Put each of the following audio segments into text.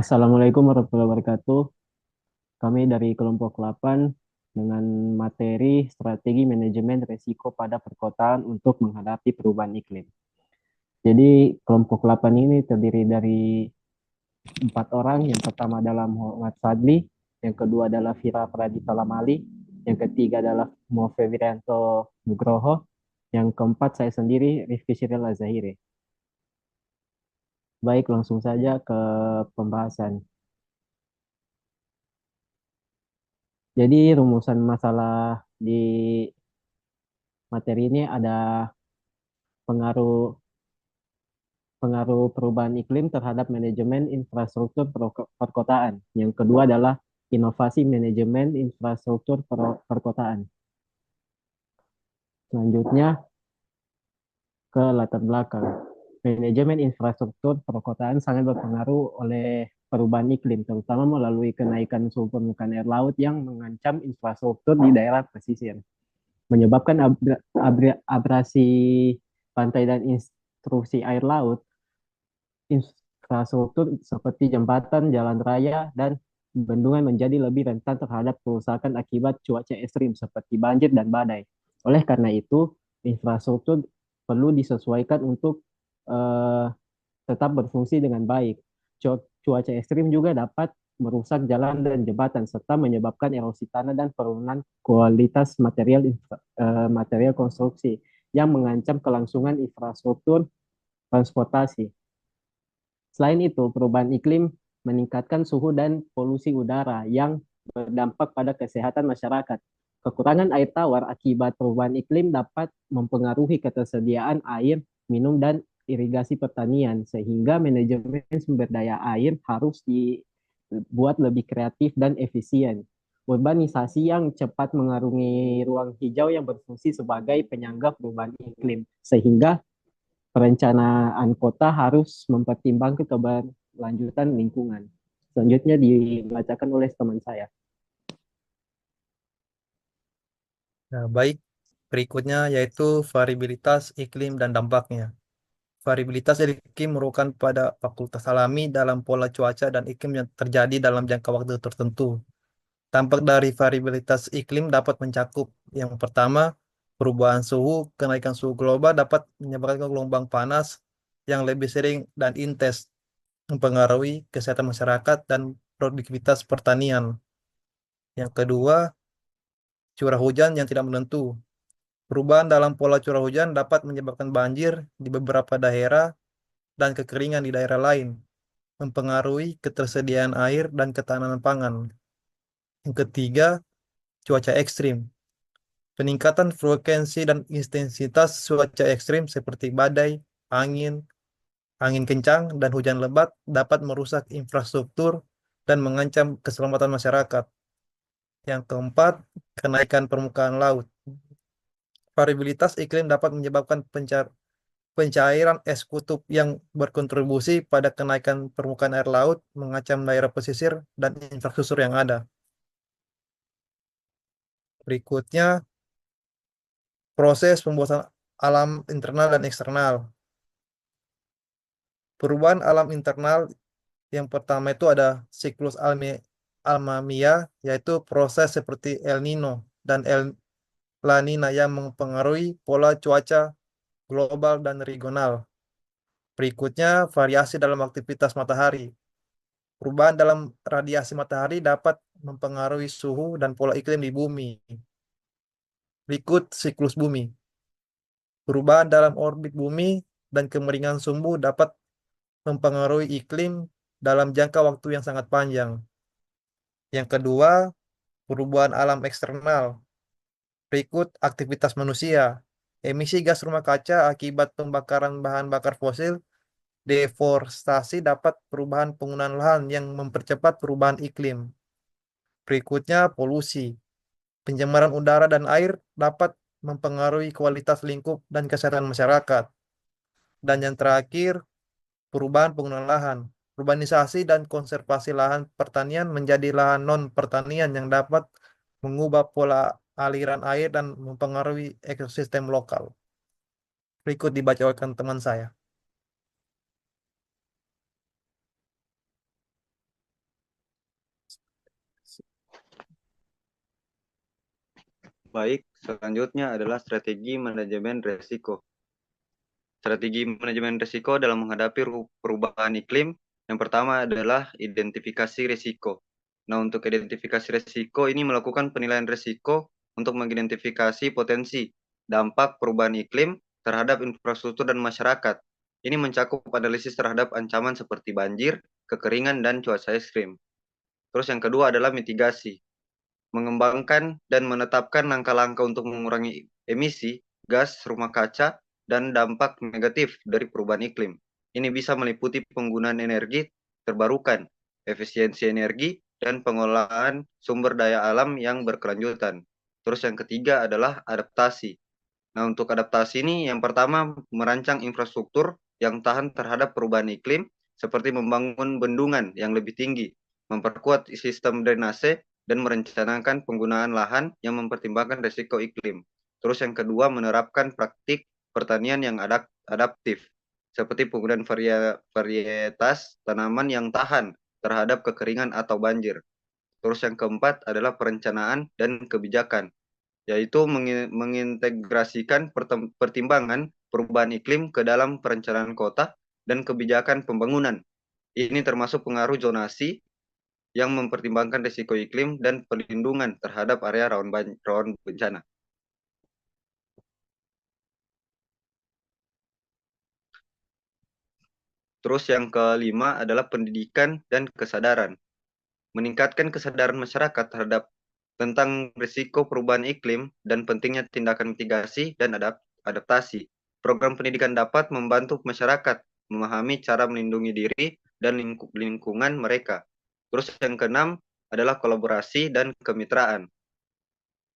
Assalamualaikum warahmatullahi wabarakatuh. Kami dari kelompok 8 dengan materi strategi manajemen risiko pada perkotaan untuk menghadapi perubahan iklim. Jadi kelompok 8 ini terdiri dari 4 orang. Yang pertama adalah Muhammad Fadli, yang kedua adalah Vira Pradita Lamali, yang ketiga adalah Mofe Wirianto Nugroho, yang keempat saya sendiri Rifki Siril Azahiri. Baik, langsung saja ke pembahasan. Jadi rumusan masalah di materi ini ada pengaruh pengaruh perubahan iklim terhadap manajemen infrastruktur perkotaan. Yang kedua adalah inovasi manajemen infrastruktur perkotaan. Selanjutnya ke latar belakang. Manajemen infrastruktur perkotaan sangat berpengaruh oleh perubahan iklim, terutama melalui kenaikan suhu permukaan air laut yang mengancam infrastruktur di daerah pesisir, menyebabkan abrasi pantai dan intrusi air laut. Infrastruktur seperti jembatan, jalan raya, dan bendungan menjadi lebih rentan terhadap kerusakan akibat cuaca ekstrim seperti banjir dan badai. Oleh karena itu, infrastruktur perlu disesuaikan untuk eh, tetap berfungsi dengan baik. Cuaca ekstrim juga dapat merusak jalan dan jembatan serta menyebabkan erosi tanah dan penurunan kualitas material konstruksi yang mengancam kelangsungan infrastruktur transportasi. Selain itu, perubahan iklim meningkatkan suhu dan polusi udara yang berdampak pada kesehatan masyarakat. Kekurangan air tawar akibat perubahan iklim dapat mempengaruhi ketersediaan air minum dan irigasi pertanian, sehingga manajemen sumber daya air harus dibuat lebih kreatif dan efisien. Urbanisasi yang cepat mengarungi ruang hijau yang berfungsi sebagai penyangga perubahan iklim, sehingga perencanaan kota harus mempertimbangkan keberlanjutan lingkungan. Selanjutnya dibacakan oleh teman saya. Nah, baik. Berikutnya yaitu variabilitas iklim dan dampaknya. Variabilitas iklim merupakan pada fakultas alami dalam pola cuaca dan iklim yang terjadi dalam jangka waktu tertentu. Dampak dari variabilitas iklim dapat mencakup yang pertama, perubahan suhu, kenaikan suhu global dapat menyebabkan gelombang panas yang lebih sering dan intens, mempengaruhi kesehatan masyarakat dan produktivitas pertanian. Yang kedua, curah hujan yang tidak menentu. Perubahan dalam pola curah hujan dapat menyebabkan banjir di beberapa daerah dan kekeringan di daerah lain, mempengaruhi ketersediaan air dan ketahanan pangan. Yang ketiga, cuaca ekstrim. Peningkatan frekuensi dan intensitas cuaca ekstrim seperti badai, angin, angin kencang, dan hujan lebat dapat merusak infrastruktur dan mengancam keselamatan masyarakat. Yang keempat, kenaikan permukaan laut. Variabilitas iklim dapat menyebabkan pencairan es kutub yang berkontribusi pada kenaikan permukaan air laut, mengancam daerah pesisir dan infrastruktur yang ada. Berikutnya, proses pembuatan alam internal dan eksternal. Perubahan alam internal yang pertama itu ada siklus alamiah, yaitu proses seperti El Nino dan El La Nina yang mempengaruhi pola cuaca global dan regional. Berikutnya, variasi dalam aktivitas matahari. Perubahan dalam radiasi matahari dapat mempengaruhi suhu dan pola iklim di bumi. Berikut siklus bumi. Perubahan dalam orbit bumi dan kemiringan sumbu dapat mempengaruhi iklim dalam jangka waktu yang sangat panjang. Yang kedua, perubahan alam eksternal. Berikut aktivitas manusia. Emisi gas rumah kaca akibat pembakaran bahan bakar fosil, deforestasi dapat perubahan penggunaan lahan yang mempercepat perubahan iklim. Berikutnya, polusi. Pencemaran udara dan air dapat mempengaruhi kualitas lingkup dan kesehatan masyarakat. Dan yang terakhir, perubahan penggunaan lahan. Urbanisasi dan konservasi lahan pertanian menjadi lahan non-pertanian yang dapat mengubah pola aliran air dan mempengaruhi ekosistem lokal. Berikut dibacakan teman saya. Baik, selanjutnya adalah strategi manajemen risiko. Strategi manajemen risiko dalam menghadapi perubahan iklim, yang pertama adalah identifikasi risiko. Nah, untuk identifikasi risiko ini melakukan penilaian risiko untuk mengidentifikasi potensi dampak perubahan iklim terhadap infrastruktur dan masyarakat. Ini mencakup analisis terhadap ancaman seperti banjir, kekeringan, dan cuaca ekstrim. Terus yang kedua adalah mitigasi, mengembangkan dan menetapkan langkah-langkah untuk mengurangi emisi gas rumah kaca dan dampak negatif dari perubahan iklim. Ini bisa meliputi penggunaan energi terbarukan, efisiensi energi, dan pengolahan sumber daya alam yang berkelanjutan. Terus yang ketiga adalah adaptasi. Nah, untuk adaptasi ini yang pertama merancang infrastruktur yang tahan terhadap perubahan iklim seperti membangun bendungan yang lebih tinggi, memperkuat sistem drainase, dan merencanakan penggunaan lahan yang mempertimbangkan risiko iklim. Terus yang kedua menerapkan praktik pertanian yang adaptif seperti penggunaan varietas tanaman yang tahan terhadap kekeringan atau banjir. Terus yang keempat adalah perencanaan dan kebijakan, yaitu mengintegrasikan pertimbangan perubahan iklim ke dalam perencanaan kota dan kebijakan pembangunan. Ini termasuk pengaruh zonasi yang mempertimbangkan risiko iklim dan perlindungan terhadap area rawan bencana. Terus yang kelima adalah pendidikan dan kesadaran. Meningkatkan kesadaran masyarakat terhadap tentang risiko perubahan iklim dan pentingnya tindakan mitigasi dan adaptasi. Program pendidikan dapat membantu masyarakat memahami cara melindungi diri dan lingkungan mereka. Terus yang keenam adalah kolaborasi dan kemitraan,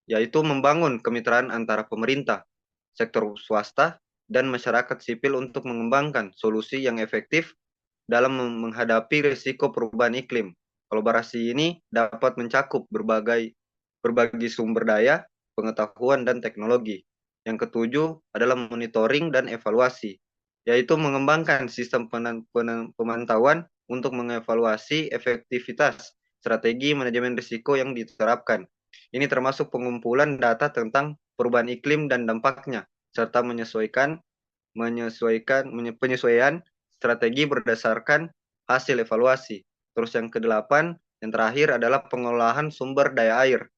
yaitu membangun kemitraan antara pemerintah, sektor swasta, dan masyarakat sipil untuk mengembangkan solusi yang efektif dalam menghadapi risiko perubahan iklim. Kolaborasi ini dapat mencakup berbagi sumber daya, pengetahuan, dan teknologi. Yang ketujuh adalah monitoring dan evaluasi, yaitu mengembangkan sistem pemantauan untuk mengevaluasi efektivitas strategi manajemen risiko yang diterapkan. Ini termasuk pengumpulan data tentang perubahan iklim dan dampaknya, serta penyesuaian strategi berdasarkan hasil evaluasi. Terus yang kedelapan, yang terakhir adalah pengolahan sumber daya air,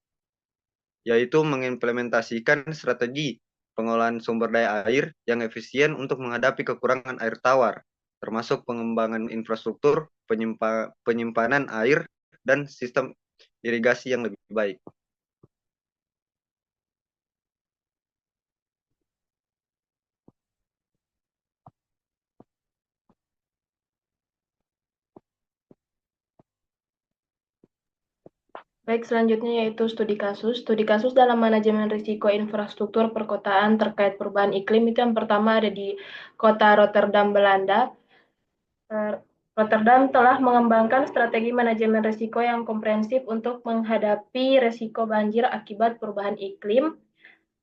yaitu mengimplementasikan strategi pengolahan sumber daya air yang efisien untuk menghadapi kekurangan air tawar, termasuk pengembangan infrastruktur, penyimpanan air, dan sistem irigasi yang lebih baik. Baik, selanjutnya yaitu studi kasus. Studi kasus dalam manajemen risiko infrastruktur perkotaan terkait perubahan iklim itu yang pertama ada di kota Rotterdam, Belanda. Rotterdam telah mengembangkan strategi manajemen risiko yang komprehensif untuk menghadapi risiko banjir akibat perubahan iklim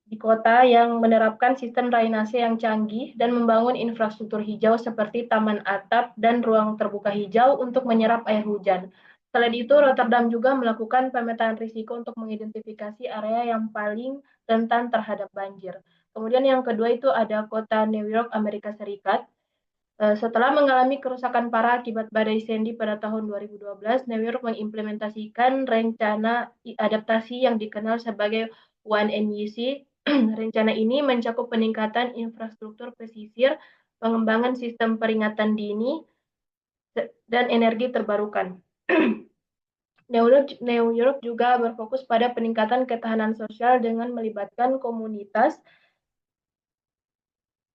di kota yang menerapkan sistem drainase yang canggih dan membangun infrastruktur hijau seperti taman atap dan ruang terbuka hijau untuk menyerap air hujan. Selain itu, Rotterdam juga melakukan pemetaan risiko untuk mengidentifikasi area yang paling rentan terhadap banjir. Kemudian yang kedua itu ada kota New York, Amerika Serikat. Setelah mengalami kerusakan parah akibat badai Sandy pada tahun 2012, New York mengimplementasikan rencana adaptasi yang dikenal sebagai 1NUC. Rencana ini mencakup peningkatan infrastruktur pesisir, pengembangan sistem peringatan dini, dan energi terbarukan. New York juga berfokus pada peningkatan ketahanan sosial dengan melibatkan komunitas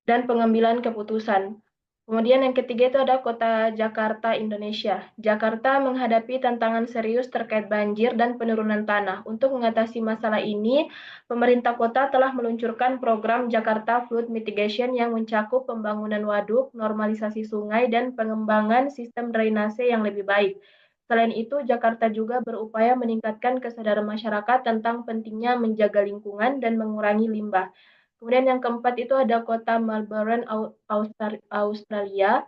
dan pengambilan keputusan. Kemudian yang ketiga itu ada kota Jakarta, Indonesia. Jakarta menghadapi tantangan serius terkait banjir dan penurunan tanah. Untuk mengatasi masalah ini, pemerintah kota telah meluncurkan program Jakarta Flood Mitigation yang mencakup pembangunan waduk, normalisasi sungai, dan pengembangan sistem drainase yang lebih baik. Selain itu, Jakarta juga berupaya meningkatkan kesadaran masyarakat tentang pentingnya menjaga lingkungan dan mengurangi limbah. Kemudian yang keempat itu ada kota Melbourne, Australia.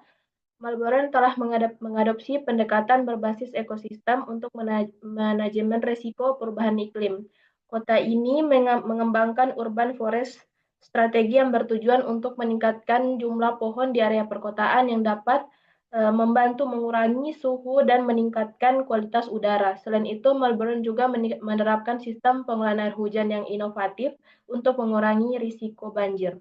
Melbourne telah mengadopsi pendekatan berbasis ekosistem untuk manajemen risiko perubahan iklim. Kota ini mengembangkan urban forest, strategi yang bertujuan untuk meningkatkan jumlah pohon di area perkotaan yang dapat membantu mengurangi suhu dan meningkatkan kualitas udara. Selain itu, Melbourne juga menerapkan sistem pengelolaan air hujan yang inovatif untuk mengurangi risiko banjir.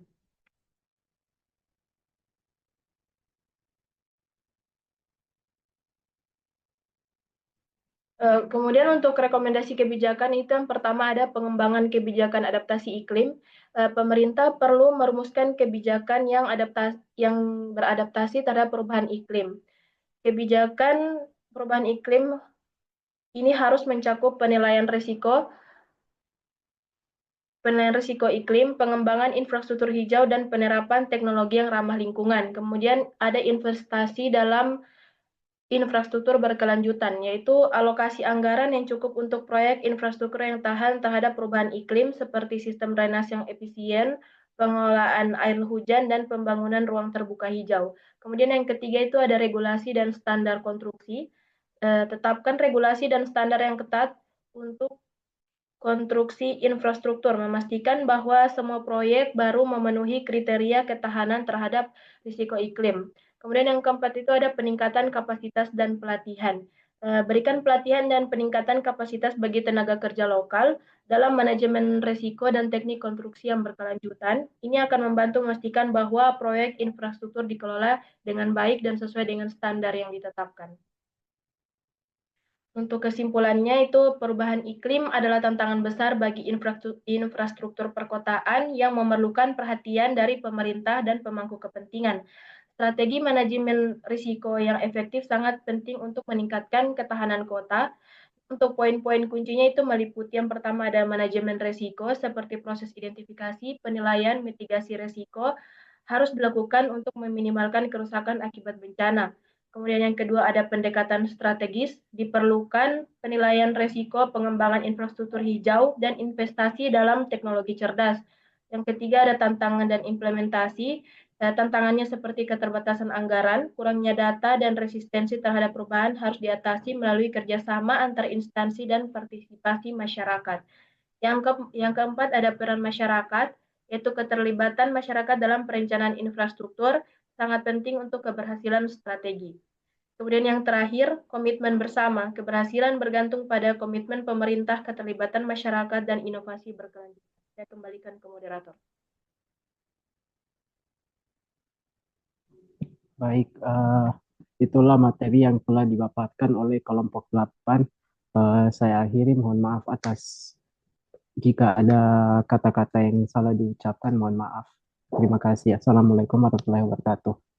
Kemudian untuk rekomendasi kebijakan itu yang pertama ada pengembangan kebijakan adaptasi iklim. Pemerintah perlu merumuskan kebijakan yang beradaptasi terhadap perubahan iklim. Kebijakan perubahan iklim ini harus mencakup penilaian risiko iklim, pengembangan infrastruktur hijau, dan penerapan teknologi yang ramah lingkungan. Kemudian ada investasi dalam infrastruktur berkelanjutan, yaitu alokasi anggaran yang cukup untuk proyek infrastruktur yang tahan terhadap perubahan iklim seperti sistem drainase yang efisien, pengelolaan air hujan, dan pembangunan ruang terbuka hijau. Kemudian yang ketiga itu ada regulasi dan standar konstruksi. Tetapkan regulasi dan standar yang ketat untuk konstruksi infrastruktur, memastikan bahwa semua proyek baru memenuhi kriteria ketahanan terhadap risiko iklim. Kemudian yang keempat itu ada peningkatan kapasitas dan pelatihan. Berikan pelatihan dan peningkatan kapasitas bagi tenaga kerja lokal dalam manajemen risiko dan teknik konstruksi yang berkelanjutan. Ini akan membantu memastikan bahwa proyek infrastruktur dikelola dengan baik dan sesuai dengan standar yang ditetapkan. Untuk kesimpulannya itu perubahan iklim adalah tantangan besar bagi infrastruktur perkotaan yang memerlukan perhatian dari pemerintah dan pemangku kepentingan. Strategi manajemen risiko yang efektif sangat penting untuk meningkatkan ketahanan kota. Untuk poin-poin kuncinya itu meliputi yang pertama ada manajemen risiko seperti proses identifikasi, penilaian, mitigasi risiko harus dilakukan untuk meminimalkan kerusakan akibat bencana. Kemudian yang kedua ada pendekatan strategis, diperlukan penilaian risiko, pengembangan infrastruktur hijau, dan investasi dalam teknologi cerdas. Yang ketiga ada tantangan dan implementasi, tantangannya seperti keterbatasan anggaran, kurangnya data, dan resistensi terhadap perubahan harus diatasi melalui kerjasama antar instansi dan partisipasi masyarakat. Yang keempat ada peran masyarakat, yaitu keterlibatan masyarakat dalam perencanaan infrastruktur sangat penting untuk keberhasilan strategi. Kemudian yang terakhir, komitmen bersama. Keberhasilan bergantung pada komitmen pemerintah, keterlibatan masyarakat, dan inovasi berkelanjutan. Saya kembalikan ke moderator. Baik, itulah materi yang telah dipaparkan oleh kelompok 8. Saya akhiri, mohon maaf atas jika ada kata-kata yang salah diucapkan, mohon maaf. Terima kasih. Assalamualaikum warahmatullahi wabarakatuh.